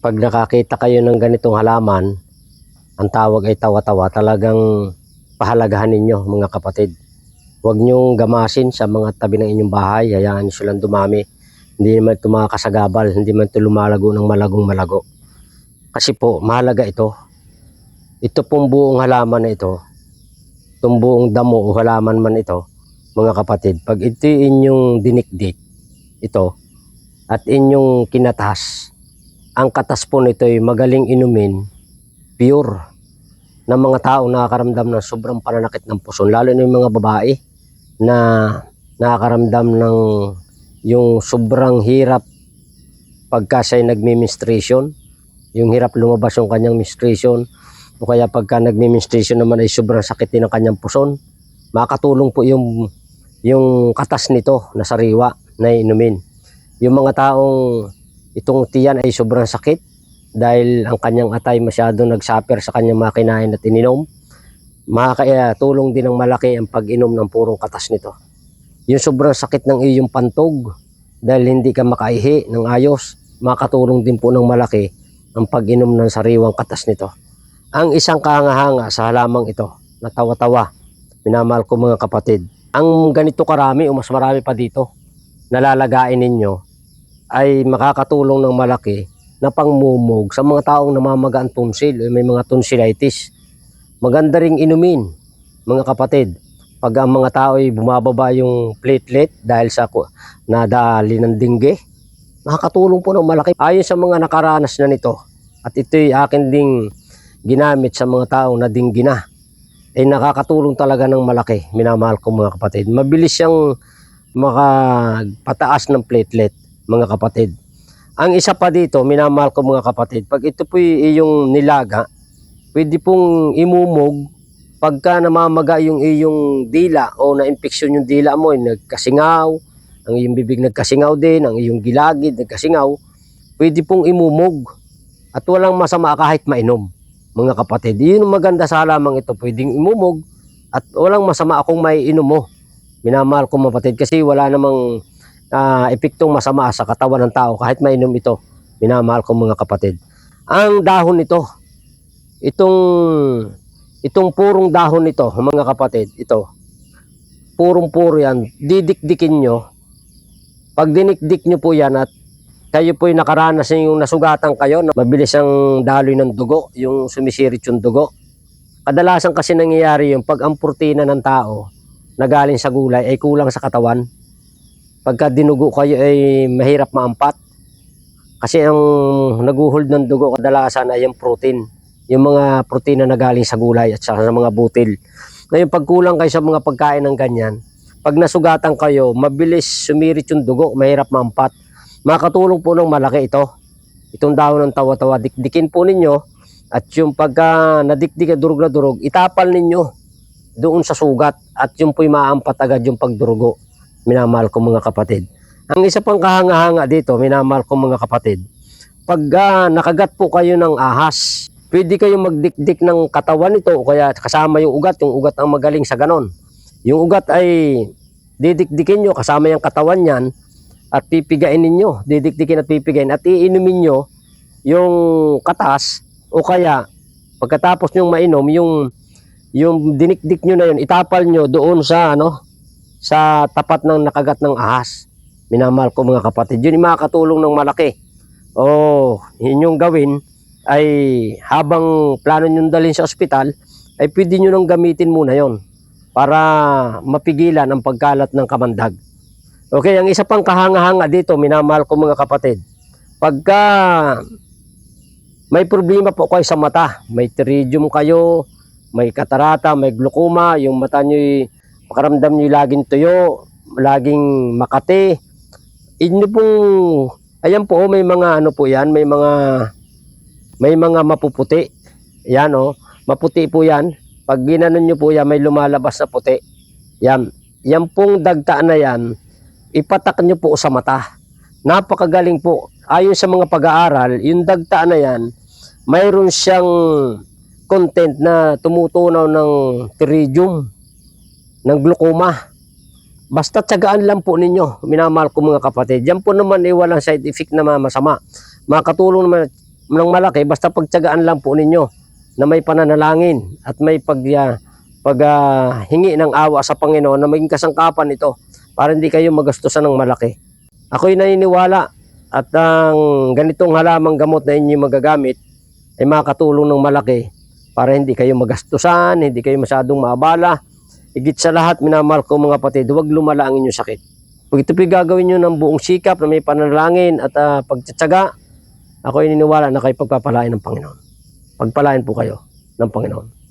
Pag nakakita kayo ng ganitong halaman, ang tawag ay tawa-tawa, talagang pahalagahan ninyo mga kapatid. Huwag nyong gamasin sa mga tabi ng inyong bahay, hayaan nyo silang dumami. Hindi naman ito mga kasagabal, hindi man ito lumalago ng malagong malago. Kasi po, mahalaga ito. Ito pong buong halaman na ito, itong buong damo o halaman man ito, mga kapatid, pag ito inyong dinikdik, ito, at inyong kinatas, ang katas po nito ay magaling inumin, pure, ng mga tao nakakaramdam ng sobrang pananakit ng puson, lalo na yung mga babae na nakakaramdam ng yung sobrang hirap pagka siya'y nagmi-menstruation, yung hirap lumabas yung kanyang menstruation, o kaya pagka nagmi-menstruation naman ay sobrang sakit din ng kanyang puson. Makakatulong po yung katas nito na sariwa na inumin. Yung mga taong itong tiyan ay sobrang sakit dahil ang kanyang atay masyado nagsuffer sa kanyang mga kinain at ininom, makakatulong din ng malaki ang pag-inom ng purong katas nito. Yung sobrang sakit ng iyong pantog dahil hindi ka makaihi ng ayos, makakatulong din po ng malaki ang pag-inom ng sariwang katas nito. Ang isang kahanga-hanga sa halamang ito, na tawa-tawa, minamahal ko mga kapatid, ang ganito karami o mas marami pa dito, nalalagain ninyo, ay makakatulong ng malaki na pangmumog sa mga taong namamagaan tonsil o may mga tonsillitis. Maganda ring inumin, mga kapatid, pag ang mga tao ay bumababa yung platelet dahil sa nadali ng dengue, makakatulong po ng malaki. Ayon sa mga nakaranas na nito, at ito'y akin ding ginamit sa mga taong na dengue na, ay nakakatulong talaga ng malaki, minamahal ko mga kapatid. Mabilis siyang makapataas ng platelet, mga kapatid. Ang isa pa dito, minamahal ko mga kapatid, pag ito po iyong nilaga, pwede pong imumog pagka namamaga yung iyong dila o na-infeksyon yung dila mo, nagkasingaw, ang iyong bibig nagkasingaw din, ang iyong gilagid nagkasingaw, pwede pong imumog at walang masama kahit mainom, mga kapatid. Yun ang maganda sa halamang ito, pwedeng imumog at walang masama akong may inom mo, minamahal ko mga kapatid, kasi wala namang epektong masama sa katawan ng tao kahit mainom ito, minamahal ko mga kapatid. Ang dahon nito, itong purong dahon nito mga kapatid, ito purong-puro yan, didikdikin nyo. Pag dinikdik nyo po yan at kayo po'y nakaranas yung nasugatan kayo na mabilis ang daloy ng dugo, yung sumisirit yung dugo, kadalasan kasi nangyayari yung pag ang protina ng tao na galing sa gulay ay kulang sa katawan. Pagka dinugo kayo ay mahirap maampat. Kasi ang naguhold ng dugo kadalasan ay yung protein. Yung mga protina na galing sa gulay at sa mga butil. Ngayon pag kulang kayo sa mga pagkain ng ganyan, pag nasugatan kayo, mabilis sumirit yung dugo, mahirap maampat. Makatulong po ng malaki ito. Itong dahon ng tawa-tawa, dikdikin po ninyo. At yung pagka nadikdik at durog na durog, itapal ninyo doon sa sugat. At yung po'y maampat agad yung pagdurugo. Minamahal ko mga kapatid. Ang isa pang kahanga-hanga dito, minamahal ko mga kapatid, pag nakagat po kayo ng ahas, pwede kayong magdikdik ng katawan nito o kaya kasama yung ugat ang magaling sa ganon. Yung ugat ay didikdikin nyo kasama yung katawan niyan at pipigain ninyo, didikdikin at pipigain at iinumin nyo yung katas o kaya pagkatapos nyong mainom yung dinikdik nyo na yun, itapal nyo doon sa tapat ng nakagat ng ahas. Minamahal ko mga kapatid, yun yung makakatulong ng malaki. Inyong gawin ay habang plano nyo dalhin sa ospital, ay pwede nyo nang gamitin muna yon para mapigilan ang pagkalat ng kamandag. Okay, ang isa pang kahanga-hanga dito, minamahal ko mga kapatid, pagka may problema po kayo sa mata, may pterygium kayo, may katarata, may glaucoma, yung mata nyo'y pakaramdam nyo laging tuyo, laging makati. Inyo pong, ayan po, may mga po yan, may mga mapuputi. Yan maputi po yan. Pag ginanon nyo po yan, may lumalabas na puti. Yan pong dagtaan na yan, ipatak nyo po sa mata. Napakagaling po. Ayon sa mga pag-aaral, yung dagtaan na yan, mayroon siyang content na tumutunaw ng pterygium, ng glaucoma. Basta tiyagaan lang po ninyo, minamahal ko mga kapatid. Yan po naman ay walang side effect na masama. Makatulong naman ng malaki, basta pagtiyagaan lang po ninyo na may pananalangin at may hingi ng awa sa Panginoon na maging kasangkapan ito para hindi kayo magastusan ng malaki. Ako'y naniniwala at ang ganitong halamang gamot na inyo magagamit ay makakatulong ng malaki para hindi kayo magastusan, hindi kayo masyadong maabala. Higit sa lahat, minamahal ko mga kapatid, huwag lumala ang inyong sakit. Pag ito gagawin nyo ng buong sikap na may panalangin at pagtsatsaga, ako ay niniwala na kayo pagpapalain ng Panginoon. Pagpalain po kayo ng Panginoon.